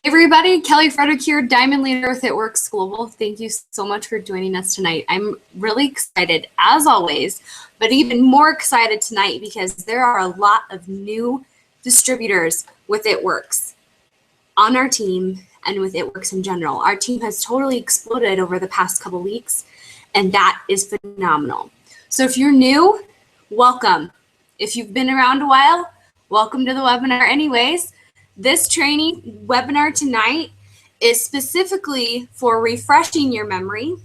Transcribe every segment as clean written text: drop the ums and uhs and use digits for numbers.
Hey everybody, Kelly Frederick here, Diamond Leader with It Works Global. Thank you so much for joining us tonight. I'm really excited, as always, but even more excited tonight because there are a lot of new distributors with It Works on our team and with It Works in general. Our team has totally exploded over the past couple weeks, and that is phenomenal. So if you're new, welcome. If you've been around a while, welcome to the webinar anyways. This training webinar tonight is specifically for refreshing your memory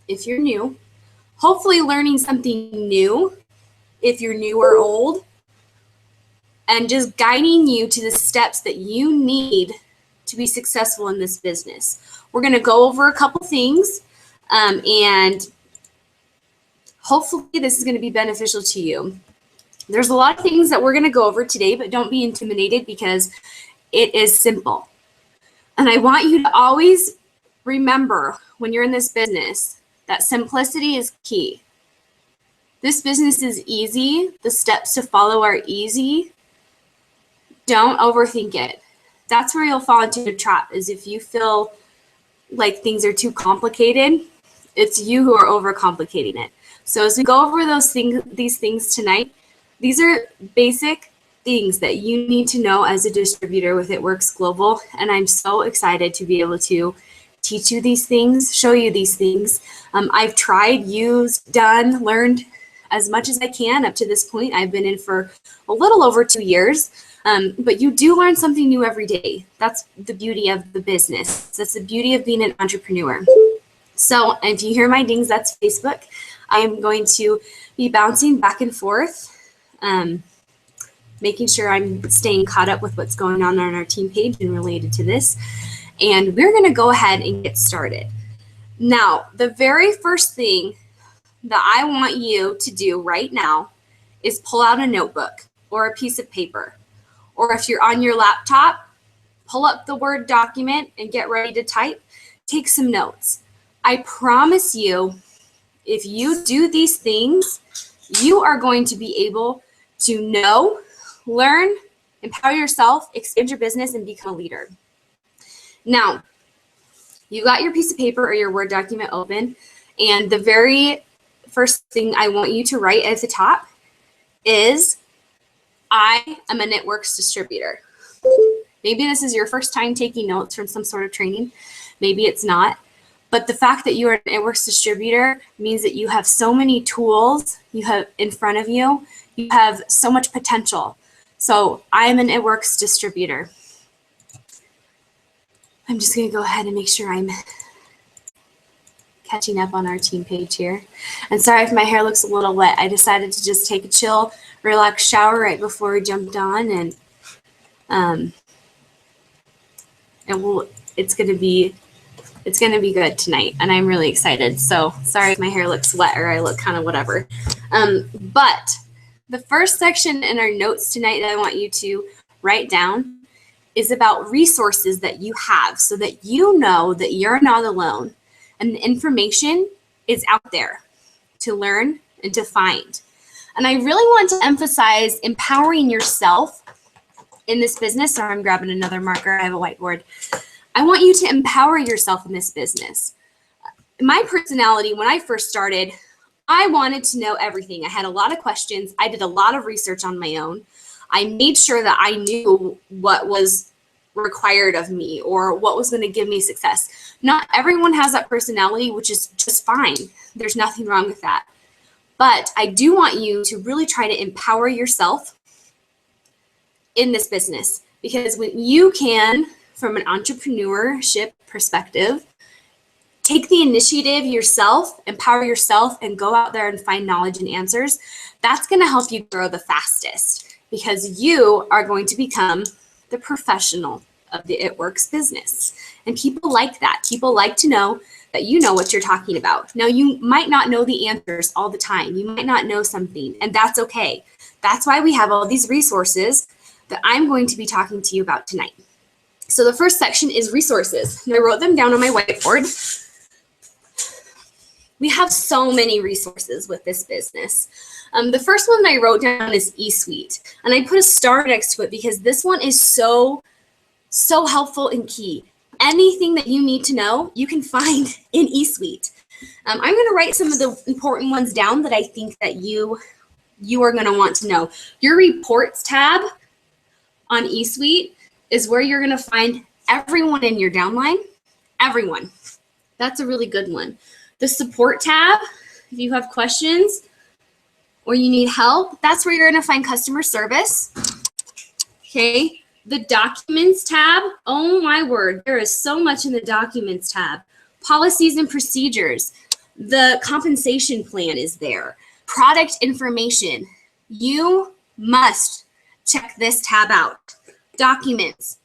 if you're new, hopefully learning something new if you're new or old, and just guiding you to the steps that you need to be successful in this business. We're going to go over a couple things, and hopefully this is going to be beneficial to you. There's a lot of things that we're going to go over today, but don't be intimidated because it is simple. And I want you to always remember when you're in this business that simplicity is key. This business is easy. The steps to follow are easy. Don't overthink it. That's where you'll fall into a trap, is if you feel like things are too complicated, it's you who are overcomplicating it. So as we go over these things tonight, these are basic things that you need to know as a distributor with It Works Global. And I'm so excited to be able to teach you these things, show you these things. I've tried, used, done, learned as much as I can up to this point. I've been in for a little over 2 years, but you do learn something new every day. That's the beauty of the business. That's the beauty of being an entrepreneur. So if you hear my dings, that's Facebook. I am going to be bouncing back and forth, making sure I'm staying caught up with what's going on our team page and related to this. And we're going to go ahead and get started. Now, the very first thing that I want you to do right now is pull out a notebook or a piece of paper. Or if you're on your laptop, pull up the Word document and get ready to type. Take some notes. I promise you, if you do these things, you are going to be able to know, learn, empower yourself, expand your business, and become a leader. Now, you got your piece of paper or your Word document open, and the very first thing I want you to write at the top is, I am an It Works distributor. Maybe this is your first time taking notes from some sort of training. Maybe it's not. But the fact that you are an It Works distributor means that you have so many tools you have in front of you. You have so much potential. So I am an It Works distributor. I'm just going to go ahead and make sure I'm catching up on our team page here. And sorry if my hair looks a little wet. I decided to just take a chill, relax shower right before we jumped on, and it's going to be good tonight, and I'm really excited. So sorry if my hair looks wet or I look kind of whatever. But the first section in our notes tonight that I want you to write down is about resources that you have so that you know that you're not alone and the information is out there to learn and to find. And I really want to emphasize empowering yourself in this business. Sorry, I'm grabbing another marker. I have a whiteboard. I want you to empower yourself in this business. My personality, when I first started, I wanted to know everything. I had a lot of questions. I did a lot of research on my own. I made sure that I knew what was required of me or what was going to give me success. Not everyone has that personality, which is just fine. There's nothing wrong with that. But I do want you to really try to empower yourself in this business, because when you can, from an entrepreneurship perspective, take the initiative yourself, empower yourself, and go out there and find knowledge and answers, that's going to help you grow the fastest, because you are going to become the professional of the It Works business. And people like that. People like to know that you know what you're talking about. Now, you might not know the answers all the time. You might not know something, and that's okay. That's why we have all these resources that I'm going to be talking to you about tonight. So the first section is resources. And I wrote them down on my whiteboard. We have so many resources with this business. The first one that I wrote down is eSuite. And I put a star next to it because this one is so So helpful and key. Anything that you need to know, you can find in eSuite. I'm going to write some of the important ones down that I think that you are going to want to know. Your reports tab on eSuite is where you're going to find everyone in your downline. Everyone. That's a really good one. The support tab, if you have questions or you need help, that's where you're going to find customer service. Okay. The documents tab, oh my word, there is so much in the documents tab. Policies and procedures. The compensation plan is there. Product information. You must check this tab out. Documents.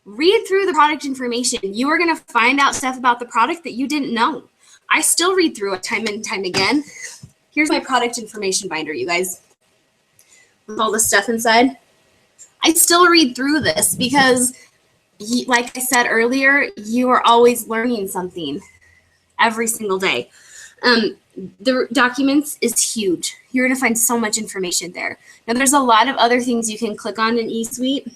Read through the product information. You are going to find out stuff about the product that you didn't know. I still read through it time and time again. Here's my product information binder, you guys, with all the stuff inside. I still read through this because, like I said earlier, you are always learning something every single day. The documents is huge. You're going to find so much information there. Now, there's a lot of other things you can click on in eSuite,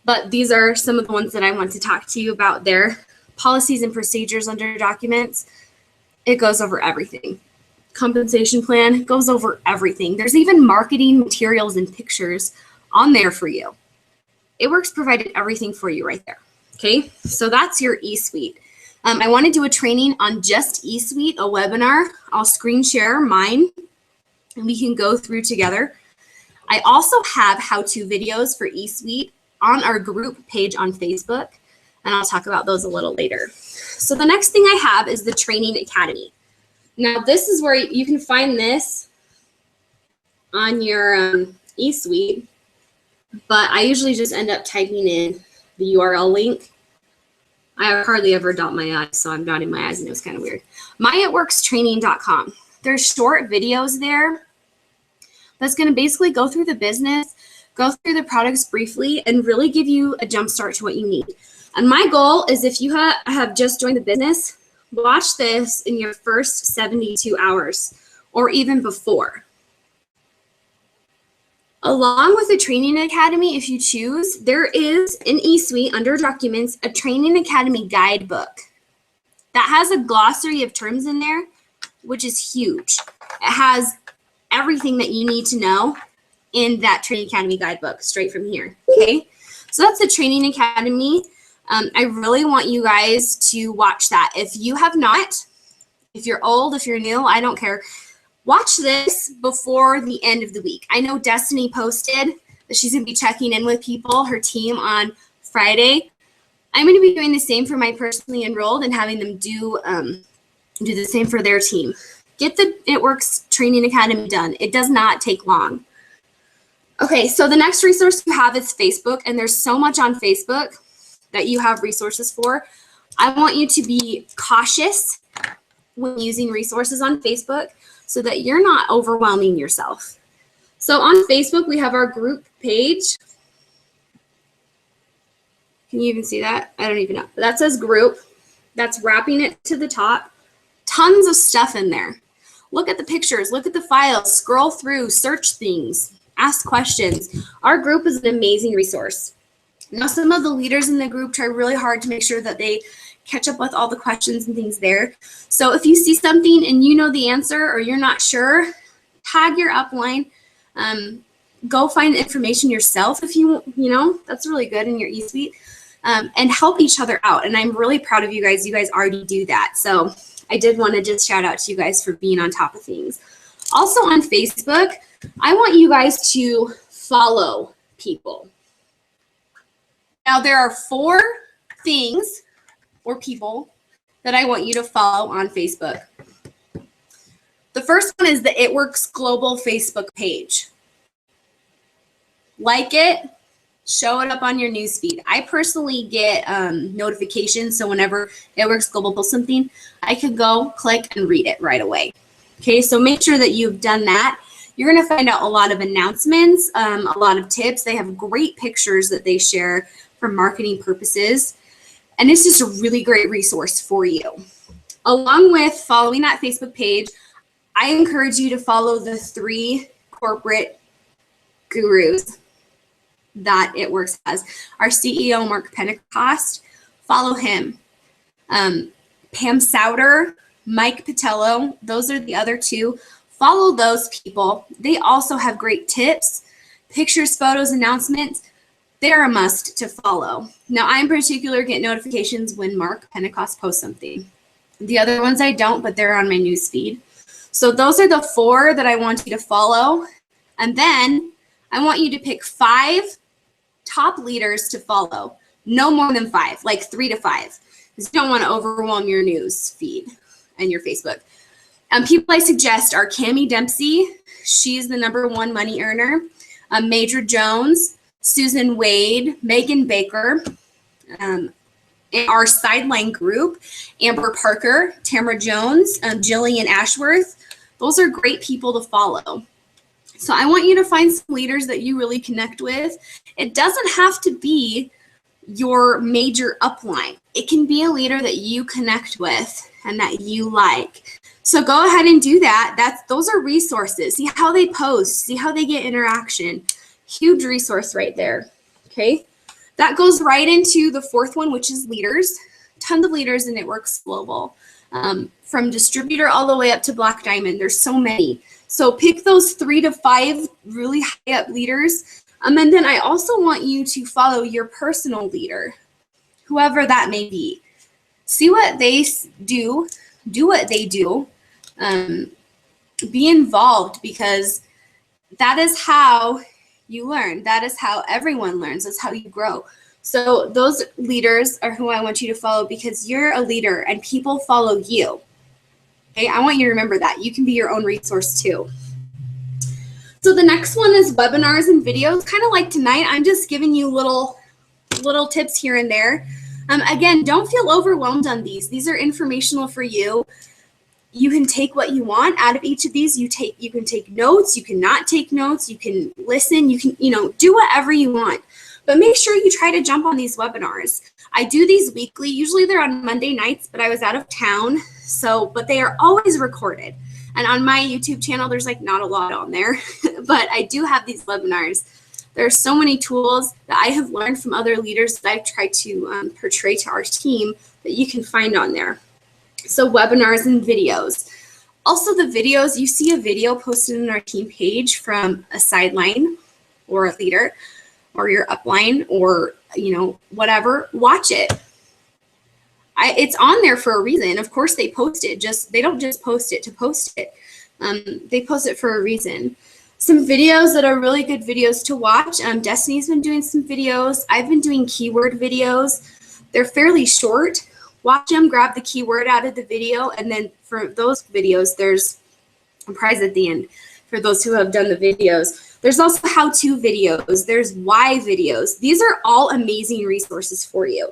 but these are some of the ones that I want to talk to you about there. Policies and procedures under documents, it goes over everything. Compensation plan goes over everything. There's even marketing materials and pictures on there for you. It provided everything for you right there. Okay, so that's your eSuite. I want to do a training on just eSuite, a webinar. I'll screen share mine and we can go through together. I also have how-to videos for eSuite on our group page on Facebook, and I'll talk about those a little later. So the next thing I have is the Training Academy. Now this is where you can find this on your eSuite, but I usually just end up typing in the URL link. I hardly ever dot my I's, so I'm dotting my I's and it was kind of weird. MyItWorksTraining.com. There's short videos there that's going to basically go through the business, go through the products briefly, and really give you a jump start to what you need. And my goal is if you have just joined the business, watch this in your first 72 hours or even before. Along with the Training Academy, if you choose, there is in eSuite under Documents a Training Academy guidebook that has a glossary of terms in there, which is huge. It has everything that you need to know in that Training Academy guidebook straight from here. Okay, so that's the Training Academy. I really want you guys to watch that. If you have not, if you're old, if you're new, I don't care. Watch this before the end of the week. I know Destiny posted that she's going to be checking in with people, her team, on Friday. I'm going to be doing the same for my personally enrolled and having them do the same for their team. Get the It Works Training Academy done. It does not take long. Okay, so the next resource you have is Facebook, and there's so much on Facebook that you have resources for. I want you to be cautious when using resources on Facebook so that you're not overwhelming yourself. So on Facebook, we have our group page. Can you even see that? I don't even know. That says group. That's wrapping it to the top. Tons of stuff in there. Look at the pictures, look at the files, scroll through, search things, ask questions. Our group is an amazing resource. Now, some of the leaders in the group try really hard to make sure that they catch up with all the questions and things there. So if you see something and you know the answer or you're not sure, tag your upline. Go find information yourself if you know, that's really good in your eSuite, and help each other out. And I'm really proud of you guys. You guys already do that. So I did want to just shout out to you guys for being on top of things. Also on Facebook, I want you guys to follow people. Now there are 4 things or people that I want you to follow on Facebook. The first one is the It Works Global Facebook page. Like it, show it up on your newsfeed. I personally get notifications, so whenever It Works Global posts something, I can go click and read it right away. Okay, so make sure that you've done that. You're going to find out a lot of announcements, a lot of tips. They have great pictures that they share for marketing purposes, and it's just a really great resource for you. Along with following that Facebook page, I encourage you to follow the 3 corporate gurus. that It Works has. Our CEO, Mark Pentecost, follow him. Pam Souter, Mike Patello, those are the other two. Follow those people. They also have great tips, pictures, photos, announcements. They're a must to follow. Now, I in particular get notifications when Mark Pentecost posts something. The other ones I don't, but they're on my news feed. So those are the 4 that I want you to follow. And then I want you to pick 5 top leaders to follow. No more than 5, like 3 to 5. Because you don't want to overwhelm your news feed and your Facebook. People I suggest are Cami Dempsey. She's the #1 money earner. Major Jones, Susan Wade, Megan Baker, our Sideline group, Amber Parker, Tamara Jones, Jillian Ashworth. Those are great people to follow. So I want you to find some leaders that you really connect with. It doesn't have to be your major upline. It can be a leader that you connect with and that you like. So go ahead and do that. Those are resources. See how they post, see how they get interaction. Huge resource right there. Okay. That goes right into the 4th one, which is leaders. Tons of leaders in It Works Global. From distributor all the way up to Black Diamond. There's so many. So pick those 3 to 5 really high up leaders. And then I also want you to follow your personal leader, whoever that may be. See what they do what they do. Be involved, because that is how you learn. That is how everyone learns. That's how you grow. So those leaders are who I want you to follow, because you're a leader and people follow you. Okay, I want you to remember that. You can be your own resource too. So the next one is webinars and videos. Kind of like tonight, I'm just giving you little tips here and there. Again, don't feel overwhelmed on these. These are informational for you. You can take what you want out of each of these. You can take notes, you can not take notes, you can listen, you can, do whatever you want. But make sure you try to jump on these webinars. I do these weekly. Usually they're on Monday nights, but I was out of town. But they are always recorded. And on my YouTube channel, there's like not a lot on there, but I do have these webinars. There are so many tools that I have learned from other leaders that I've tried to portray to our team that you can find on there. So webinars and videos. Also the videos, you see a video posted on our team page from a sideline or a leader or your upline or, whatever, watch it. It's on there for a reason. Of course they post it, they don't just post it to post it. They post it for a reason. Some videos that are really good videos to watch. Destiny's been doing some videos. I've been doing keyword videos. They're fairly short. Watch them, grab the keyword out of the video, and then for those videos, there's a prize at the end for those who have done the videos. There's also how-to videos. There's why videos. These are all amazing resources for you.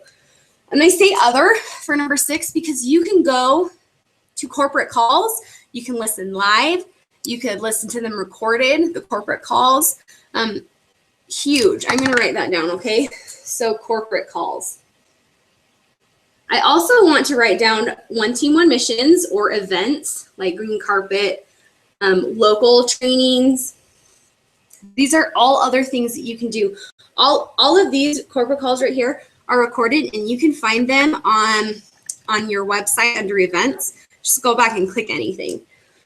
And I say other for number 6 because you can go to corporate calls. You can listen live. You could listen to them recorded, the corporate calls. Huge. I'm going to write that down, okay? So corporate calls. I also want to write down One Team, One Missions or events like green carpet, local trainings. These are all other things that you can do. All of these corporate calls right here are recorded, and you can find them on your website under events. Just go back and click anything.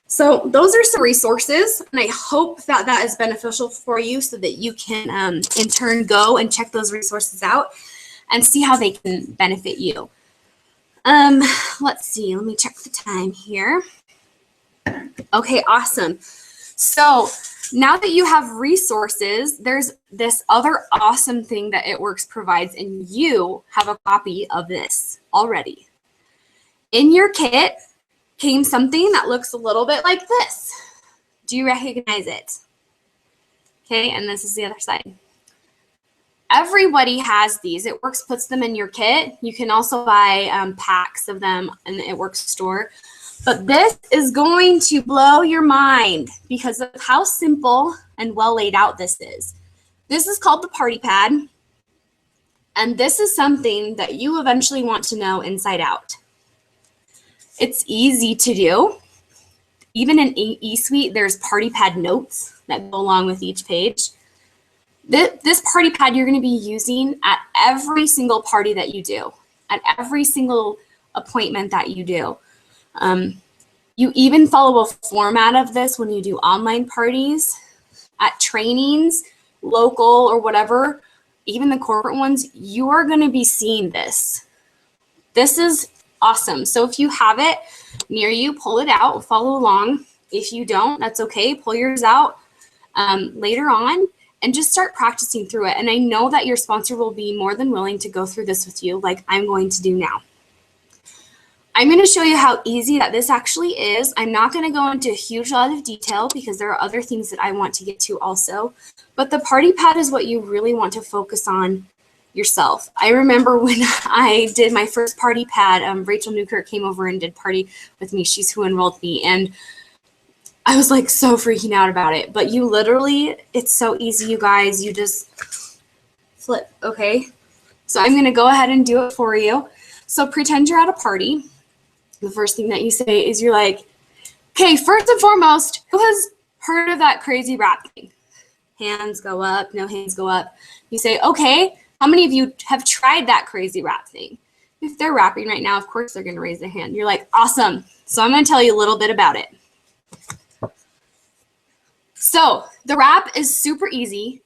So those are some resources, and I hope that that is beneficial for you so that you can in turn go and check those resources out and see how they can benefit you. Let's see, let me check the time here. Okay, awesome. So now that you have resources, there's this other awesome thing that It Works provides, and you have a copy of this already. In your kit came something that looks a little bit like this. Do you recognize it? Okay, and this is the other side. Everybody has these. It Works puts them in your kit. You can also buy packs of them in the It Works store. But this is going to blow your mind because of how simple and well laid out this is. This is called the Party Pad. And this is something that you eventually want to know inside out. It's easy to do. Even in eSuite, there's Party Pad notes that go along with each page. This party pad you're going to be using at every single party that you do, at every single appointment that you do. You even follow a format of this when you do online parties, at trainings, local or whatever, even the corporate ones, you are going to be seeing this. This is awesome. So if you have it near you, pull it out, follow along. If you don't, that's okay. Pull yours out later on and just start practicing through it. And I know that your sponsor will be more than willing to go through this with you like I'm going to do now. I'm going to show you how easy that this actually is. I'm not going to go into a huge lot of detail because there are other things that I want to get to also. But the party pad is what you really want to focus on yourself. I remember when I did my first party pad, Rachel Newkirk came over and did party with me. She's who enrolled me. And I was like so freaking out about it. But you literally, it's so easy, you guys. You just flip, okay? So I'm going to go ahead and do it for you. So pretend you're at a party. The first thing that you say is you're like, okay, first and foremost, who has heard of that crazy wrap thing? Hands go up, no hands go up. You say, okay, how many of you have tried that crazy wrap thing? If they're wrapping right now, of course they're going to raise their hand. You're like, awesome. So I'm going to tell you a little bit about it. So the wrap is super easy.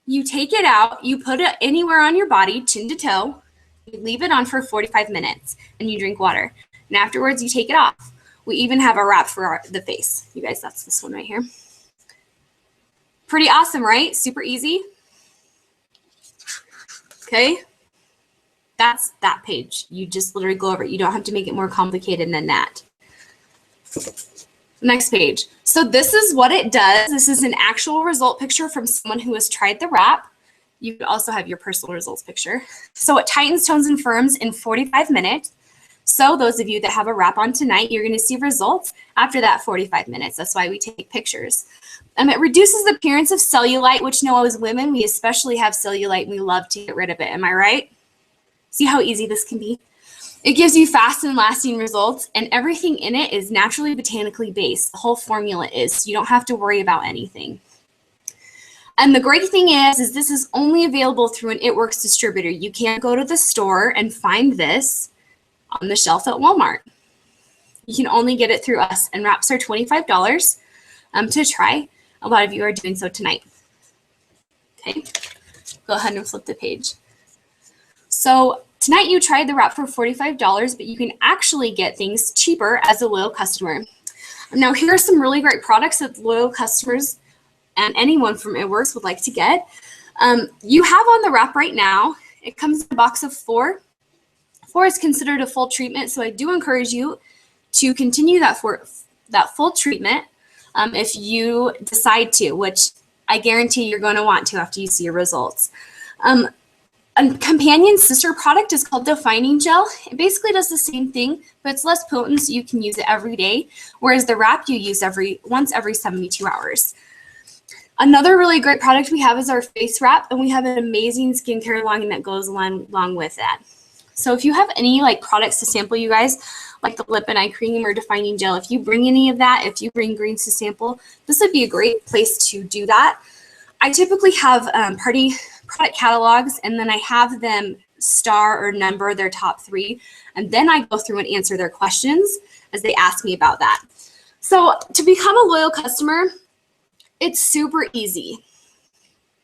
You take it out, you put it anywhere on your body, chin to toe, you leave it on for 45 minutes, and you drink water. And afterwards, you take it off. We even have a wrap for the face. You guys, that's this one right here. Pretty awesome, right? Super easy. Okay. That's that page. You just literally go over it. You don't have to make it more complicated than that. Next page. So this is what it does. This is an actual result picture from someone who has tried the wrap. You could also have your personal results picture. So it tightens, tones, and firms in 45 minutes. So those of you that have a wrap on tonight, you're going to see results after that 45 minutes. That's why we take pictures. It reduces the appearance of cellulite, which as women, we especially have cellulite and we love to get rid of it. Am I right? See how easy this can be? It gives you fast and lasting results, and everything in it is naturally botanically based. The whole formula is, so you don't have to worry about anything. And the great thing is this is only available through an It Works distributor. You can't go to the store and find this on the shelf at Walmart. You can only get it through us, and wraps are $25 to try. A lot of you are doing so tonight. Okay, go ahead and flip the page. So tonight you tried the wrap for $45, but you can actually get things cheaper as a loyal customer. Now here are some really great products that loyal customers and anyone from It Works would like to get. You have on the wrap right now, it comes in a box of 4. 4 is considered a full treatment, so I do encourage you to continue that full treatment if you decide to, which I guarantee you're going to want to after you see your results. A companion sister product is called Defining Gel. It basically does the same thing, but it's less potent, so you can use it every day, whereas the wrap you use once every 72 hours. Another really great product we have is our face wrap, and we have an amazing skincare line that goes along with that. So if you have any products to sample, you guys, like the lip and eye cream or defining gel, if you bring any of that, if you bring greens to sample, this would be a great place to do that. I typically have party product catalogs, and then I have them star or number their top 3, and then I go through and answer their questions as they ask me about that. So to become a loyal customer, it's super easy.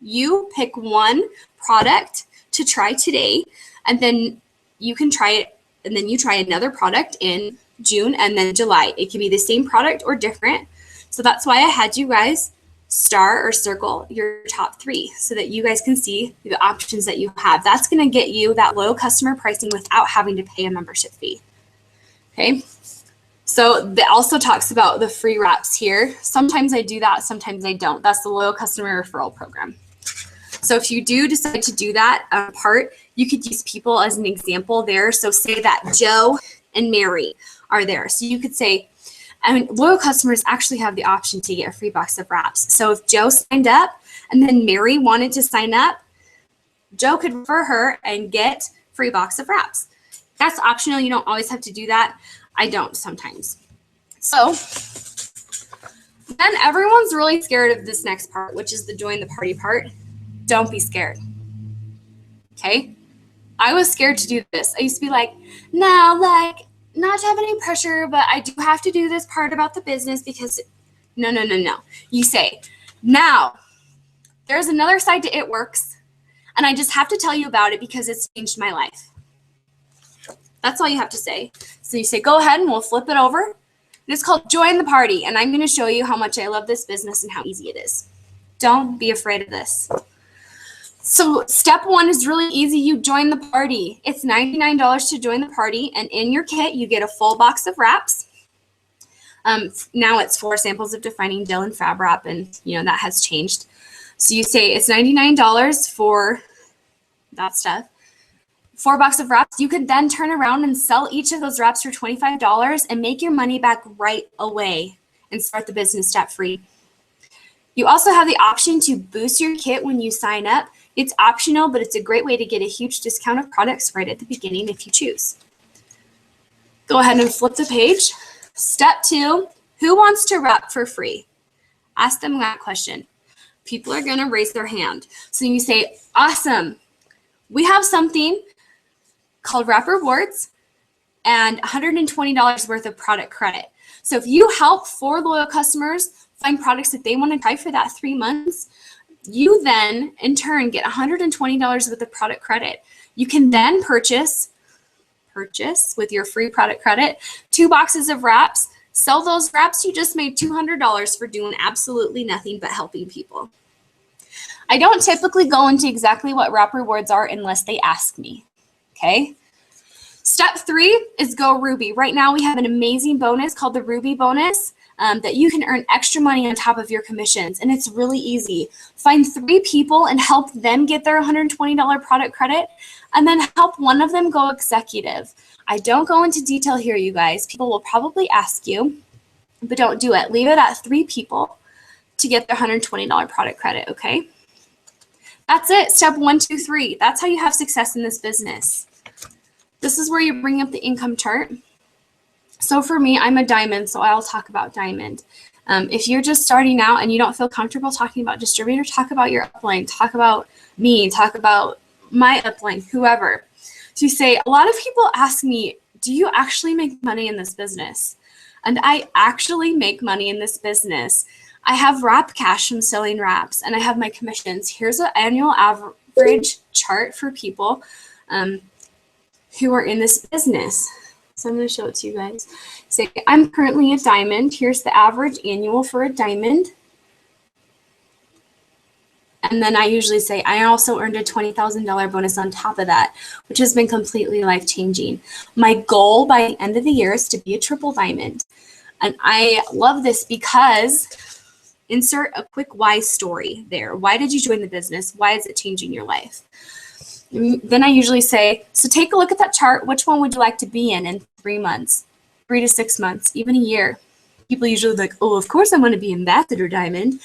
You pick one product to try today, and then you can try it, and then you try another product in June and then July. It can be the same product or different. So that's why I had you guys star or circle your top 3 so that you guys can see the options that you have. That's going to get you that loyal customer pricing without having to pay a membership fee. Okay. So that also talks about the free wraps here. Sometimes I do that, sometimes I don't. That's the loyal customer referral program. So if you do decide to do that part, you could use people as an example there. So say that Joe and Mary are there. So you could say, loyal customers actually have the option to get a free box of wraps. So if Joe signed up and then Mary wanted to sign up, Joe could refer her and get free box of wraps. That's optional. You don't always have to do that. I don't sometimes. So then everyone's really scared of this next part, which is the join the party part. Don't be scared. Okay? I was scared to do this. I used to be like, no, like, not to have any pressure, but I do have to do this part about the business because no. You say, now, there's another side to It Works, and I just have to tell you about it because it's changed my life. That's all you have to say. So you say, go ahead and we'll flip it over. It's called Join the Party, and I'm going to show you how much I love this business and how easy it is. Don't be afraid of this. So step 1 is really easy. You join the party. It's $99 to join the party, and in your kit, you get a full box of wraps. Now it's 4 samples of Defining Gel and Fab Wrap, and that has changed. So you say it's $99 for that stuff. 4 boxes of wraps. You could then turn around and sell each of those wraps for $25 and make your money back right away and start the business debt-free. You also have the option to boost your kit when you sign up. It's optional, but it's a great way to get a huge discount of products right at the beginning if you choose. Go ahead and flip the page. Step 2, who wants to wrap for free? Ask them that question. People are going to raise their hand. So you say, awesome. We have something called Wrap Rewards and $120 worth of product credit. So if you help 4 loyal customers find products that they want to try for that 3 months, you then in turn get $120 worth of product credit. You can then purchase with your free product credit 2 boxes of wraps. Sell those wraps. You just made $200 for doing absolutely nothing but helping people. I don't typically go into exactly what Wrap Rewards are unless they ask me. Okay. Step 3 is go Ruby. Right now we have an amazing bonus called the Ruby bonus that you can earn extra money on top of your commissions. And it's really easy. Find 3 people and help them get their $120 product credit, and then help one of them go executive. I don't go into detail here, you guys. People will probably ask you, but don't do it. Leave it at 3 people to get their $120 product credit, okay? That's it. Step 1, 2, 3. That's how you have success in this business. This is where you bring up the income chart. So for me, I'm a diamond, so I'll talk about diamond. If you're just starting out and you don't feel comfortable talking about distributor, talk about your upline, talk about me, talk about my upline, whoever. So you say, a lot of people ask me, do you actually make money in this business? And I actually make money in this business. I have wrap cash from selling wraps, and I have my commissions. Here's an annual average chart for people who are in this business. So I'm going to show it to you guys. Say, I'm currently a diamond. Here's the average annual for a diamond. And then I usually say, I also earned a $20,000 bonus on top of that, which has been completely life-changing. My goal by the end of the year is to be a triple diamond. And I love this because insert a quick why story there. Why did you join the business? Why is it changing your life? Then I usually say, so take a look at that chart. Which one would you like to be in 3 months, 3 to 6 months, even a year? People usually like, oh, of course I want to be ambassador diamond,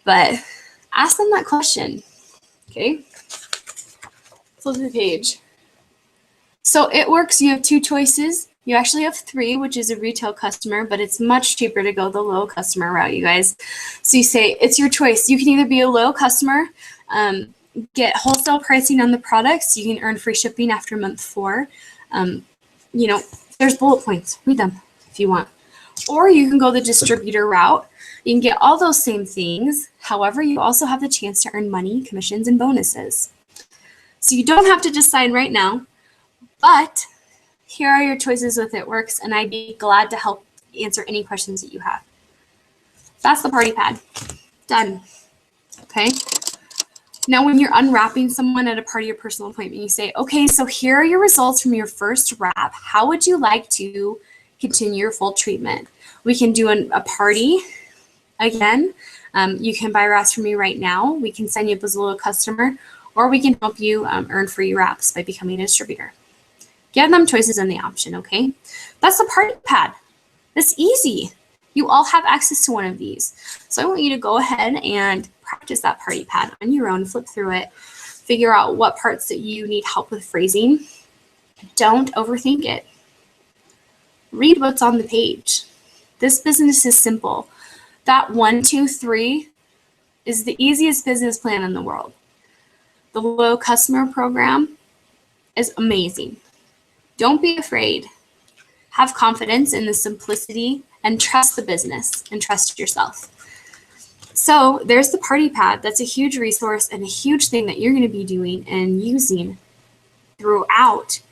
but ask them that question. Okay. Flip the page. So It Works. You have 2 choices. You actually have 3, which is a retail customer, but it's much cheaper to go the low customer route, you guys. So you say, it's your choice. You can either be a low customer, get wholesale pricing on the products. You can earn free shipping after month 4. There's bullet points. Read them if you want. Or you can go the distributor route. You can get all those same things. However, you also have the chance to earn money, commissions, and bonuses. So you don't have to decide right now, but here are your choices with It Works, and I'd be glad to help answer any questions that you have. That's the party pad. Done. Okay. Now, when you're unwrapping someone at a party or personal appointment, you say, okay, so here are your results from your first wrap. How would you like to continue your full treatment? We can do a party again. You can buy wraps from me right now. We can sign you up as a little customer, or we can help you earn free wraps by becoming a distributor. Give them choices and the option, okay? That's the party pad. That's easy. You all have access to one of these. So I want you to go ahead and practice that party pad on your own, flip through it, figure out what parts that you need help with phrasing. Don't overthink it. Read what's on the page. This business is simple. That 1, 2, 3 is the easiest business plan in the world. The loyal customer program is amazing. Don't be afraid. Have confidence in the simplicity and trust the business and trust yourself. So there's the Party Pad. That's a huge resource and a huge thing that you're going to be doing and using throughout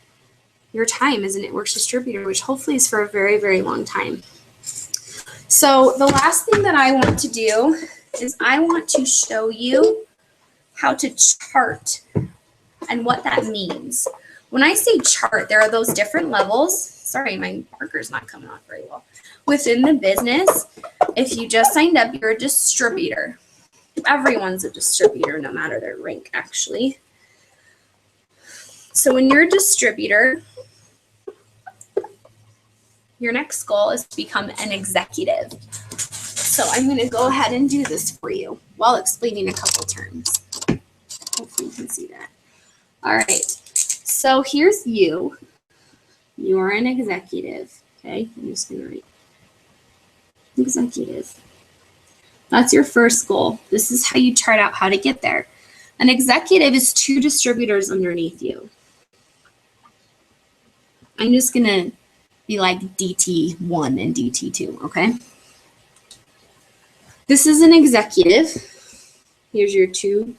your time as a Knitworks distributor, which hopefully is for a very, very long time. So the last thing that I want to do is I want to show you how to chart and what that means. When I say chart, there are those different levels. Sorry, my marker's not coming off very well. Within the business, if you just signed up, you're a distributor. Everyone's a distributor, no matter their rank, actually. So when you're a distributor, your next goal is to become an executive. So I'm going to go ahead and do this for you while explaining a couple terms. Hopefully you can see that. All right. So here's you. You are an executive. Okay. I'm just going to write executive. That's your first goal. This is how you chart out how to get there. An executive is 2 distributors underneath you. I'm just going to be like DT1 and DT2, okay? This is an executive. Here's your 2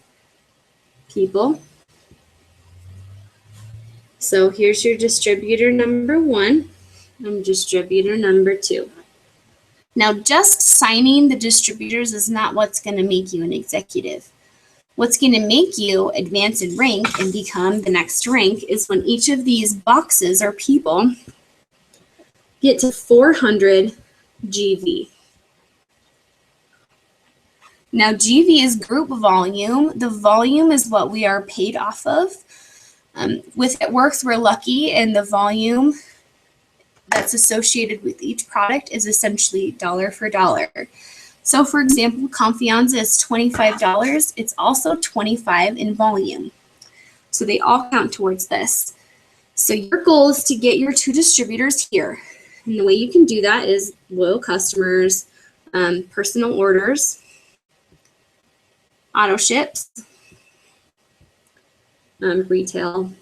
people. So here's your distributor number 1 and distributor number 2. Now, just signing the distributors is not what's going to make you an executive. What's going to make you advance in rank and become the next rank is when each of these boxes or people get to 400 GV. Now, GV is group volume. The volume is what we are paid off of. With Knitworks, we're lucky, and the volume that's associated with each product is essentially dollar for dollar. So, for example, Confianza is $25. It's also $25 in volume. So they all count towards this. So your goal is to get your 2 distributors here. And the way you can do that is loyal customers, personal orders, auto ships, retail,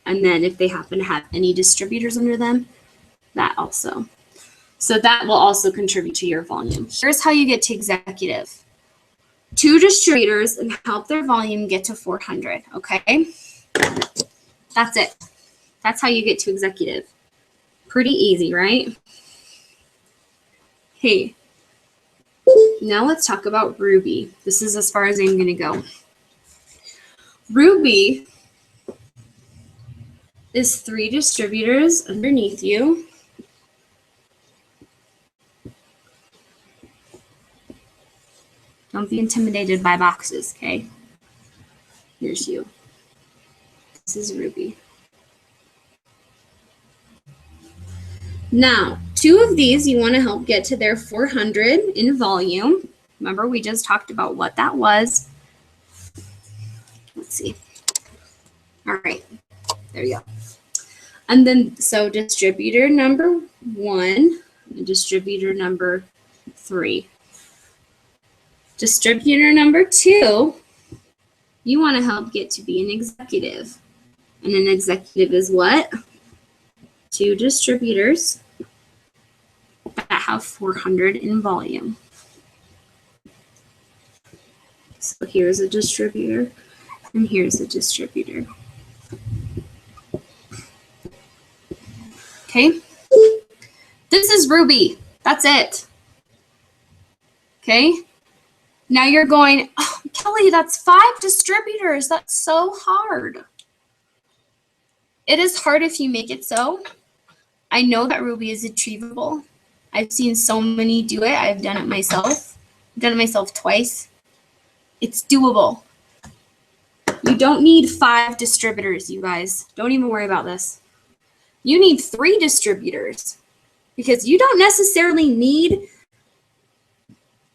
and then if they happen to have any distributors under them, that also. So that will also contribute to your volume. Here's how you get to executive. 2 distributors and help their volume get to 400, okay? That's it. That's how you get to executive. Pretty easy, right? Hey, now let's talk about Ruby. This is as far as I'm going to go. Ruby is 3 distributors underneath you. Don't be intimidated by boxes, okay? Here's you. This is Ruby. Now, 2 of these you want to help get to their 400 in volume. Remember, we just talked about what that was. Let's see. All right, there you go. And then, so distributor number 1 and distributor number 3. Distributor number 2, you want to help get to be an executive. And an executive is what? 2 distributors that have 400 in volume. So here's a distributor, and here's a distributor. Okay? This is Ruby. That's it. Okay? Now you're going, oh, Kelly, that's 5 distributors. That's so hard. It is hard if you make it so. I know that Ruby is achievable. I've seen so many do it. I've done it myself. I've done it myself twice. It's doable. You don't need 5 distributors, you guys. Don't even worry about this. You need 3 distributors because you don't necessarily need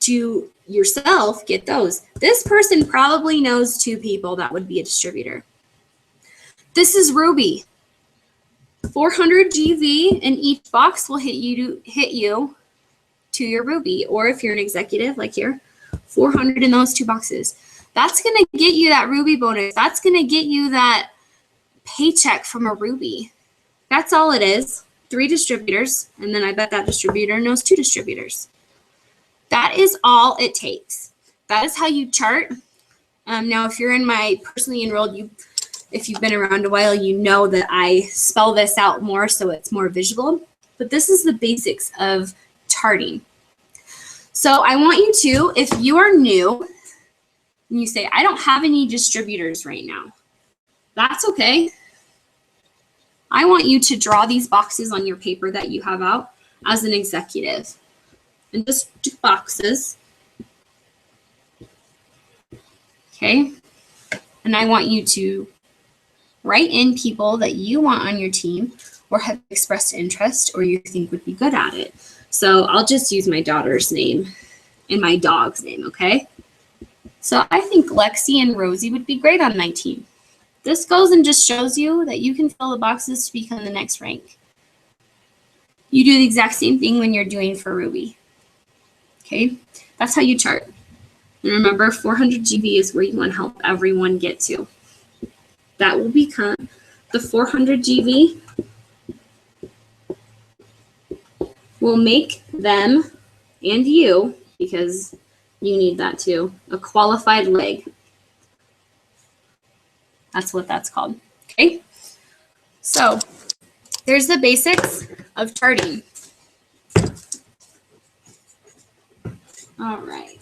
to yourself get those. This person probably knows 2 people that would be a distributor. This is Ruby. 400 GV in each box will hit you to your Ruby. Or if you're an executive like here, 400 in those 2 boxes. That's going to get you that Ruby bonus. That's going to get you that paycheck from a Ruby. That's all it is. 3 distributors, and then I bet that distributor knows 2 distributors. That is all it takes. That is how you chart. Now, if you're in my personally enrolled, if you've been around a while, you know that I spell this out more so it's more visual. But this is the basics of charting. So I want you to, if you are new, and you say, I don't have any distributors right now, that's okay. I want you to draw these boxes on your paper that you have out as an executive. And just do boxes. Okay. And I want you to write in people that you want on your team or have expressed interest or you think would be good at it. So I'll just use my daughter's name and my dog's name, okay? So I think Lexi and Rosie would be great on my team. This goes and just shows you that you can fill the boxes to become the next rank. You do the exact same thing when you're doing for Ruby. Okay, that's how you chart. And remember, 400 GV is where you want to help everyone get to. That will become the 400 GV will make them and you, because you need that too, a qualified leg. That's what that's called. Okay, so there's the basics of charting. All right.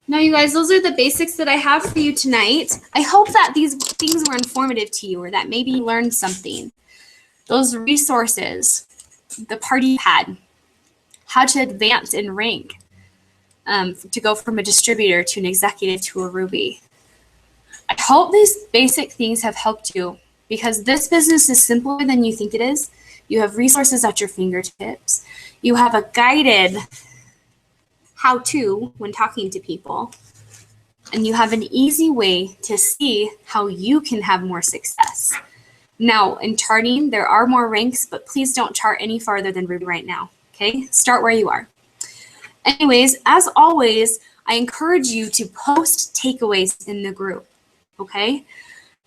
Now, you guys, those are the basics that I have for you tonight. I hope that these things were informative to you or that maybe you learned something. Those resources, the party pad, how to advance in rank, to go from a distributor to an executive to a Ruby. I hope these basic things have helped you because this business is simpler than you think it is. You have resources at your fingertips. You have a guided how-to when talking to people. And you have an easy way to see how you can have more success. Now, in charting, there are more ranks, but please don't chart any farther than Ruby right now, okay? Start where you are. Anyways, as always, I encourage you to post takeaways in the group, okay?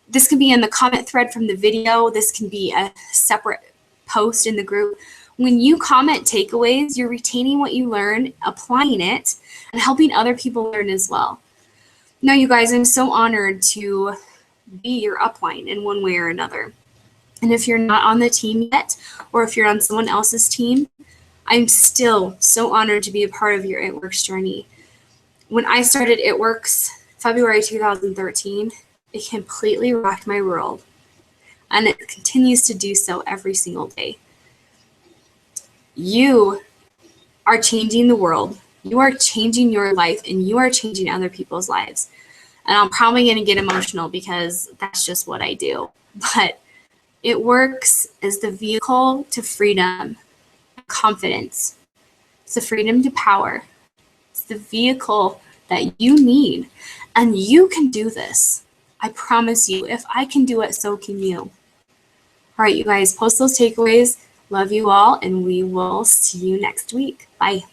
This can be in the comment thread from the video. This can be a separate post in the group. When you comment takeaways, you're retaining what you learn, applying it, and helping other people learn as well. Now, you guys, I'm so honored to be your upline in one way or another. And if you're not on the team yet, or if you're on someone else's team, I'm still so honored to be a part of your It Works journey. When I started It Works February 2013, it completely rocked my world. And it continues to do so every single day. You are changing the world. You are changing your life, and you are changing other people's lives. And I'm probably going to get emotional because that's just what I do. But It Works is the vehicle to freedom, confidence. It's the freedom to power. It's the vehicle that you need. And you can do this. I promise you, if I can do it, so can you. All right, you guys, post those takeaways. Love you all, and we will see you next week. Bye.